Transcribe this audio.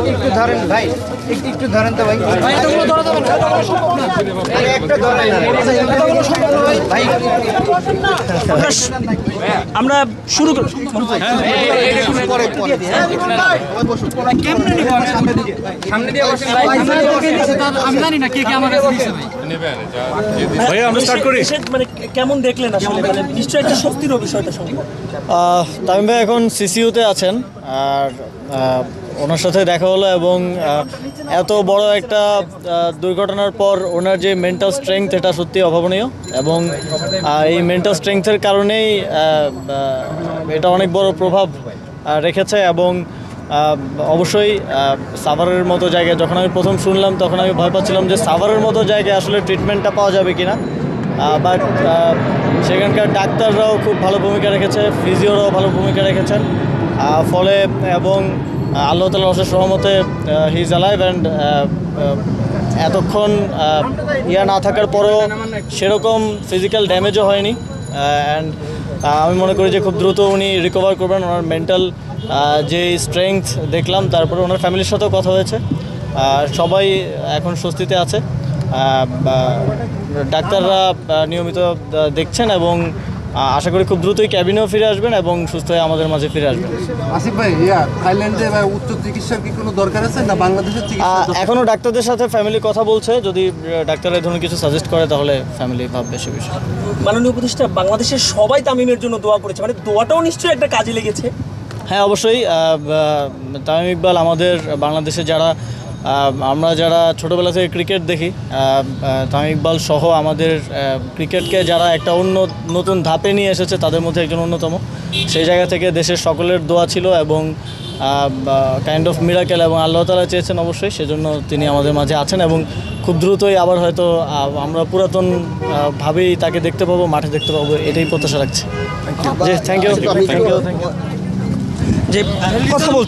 একটু ধরেন ভাই, একটু ধরেন তো ভাই। আমরা শুরু করি। ভাইয়া আমরা স্টার্ট করি। মানে কেমন দেখলেন আসলে, মানে নিশ্চয়ই একটা স্বস্তির বিষয়টা সম্ভব। তামিম ভাই এখন সিসিইউতে আছেন, আর ওনার সাথে দেখা হলো এবং এত বড় একটা দুর্ঘটনার পর ওনার যে মেন্টাল স্ট্রেংথ এটা সত্যি অভাবনীয়, এবং এই মেন্টাল স্ট্রেংথের কারণেই এটা অনেক বড় প্রভাব রেখেছে। এবং অবশ্যই সাভারের মতো জায়গায় যখন আমি প্রথম শুনলাম তখন আমি ভয় পাচ্ছিলাম যে সাভারের মতো জায়গায় আসলে ট্রিটমেন্টটা পাওয়া যাবে কি না, বাট সেখানকার ডাক্তাররাও খুব ভালো ভূমিকা রেখেছে, ফিজিওরাও ভালো ভূমিকা রেখেছেন, ফলে এবং আল্লাহ তাআলার অশেষ রহমতে হি ইজ অ্যালাইভ, অ্যান্ড এতক্ষণ না থাকার পরেও সেরকম ফিজিক্যাল ড্যামেজও হয়নি, অ্যান্ড আমি মনে করি যে খুব দ্রুত উনি রিকভার করবেন। ওনার মেন্টাল যে স্ট্রেংথ দেখলাম, তারপরে ওনার ফ্যামিলির সাথেও কথা হয়েছে, সবাই এখন স্বস্তিতে আছে। ডাক্তাররা নিয়মিত দেখছেন এবং আশা করি খুব দ্রুতই ক্যাবিনেও ফিরে আসবেন এবং সুস্থ হয়ে আমাদের মাঝে ফিরে আসবেন। আসিফ ভাই, থাইল্যান্ডে উচ্চ চিকিৎসার কি কোনো দরকার আছে না বাংলাদেশের চিকিৎসা? এখনও ডাক্তারদের সাথে ফ্যামিলি কথা বলছে, যদি ডাক্তার এই ধরনের কিছু সাজেস্ট করে তাহলে ফ্যামিলি ভাববে সে বিষয়ে। মাননীয় উপদেষ্টা, বাংলাদেশের সবাই তামিমের জন্য দোয়া করেছে, মানে দোয়াটাও নিশ্চয়ই একটা কাজে লেগেছে। হ্যাঁ, অবশ্যই। তামিম ইকবাল আমাদের বাংলাদেশে আমরা যারা ছোটোবেলা থেকে ক্রিকেট দেখি, তামিম ইকবাল সহ আমাদের ক্রিকেটকে যারা একটা নতুন ধাপে নিয়ে এসেছে তাদের মধ্যে একজন অন্যতম। সেই জায়গা থেকে দেশের সকলের দোয়া ছিল এবং কাইন্ড অফ মিরাকেল, এবং আল্লাহ তাআলা চেয়েছেন অবশ্যই, সেজন্য তিনি আমাদের মাঝে আছেন এবং খুব দ্রুতই আবার হয়তো আমরা পুরাতন ভাবেই তাকে দেখতে পাবো, মাঠে দেখতে পাবো, এটাই প্রত্যাশা রাখছি। জি, থ্যাংক ইউ। যে কথা বলছি।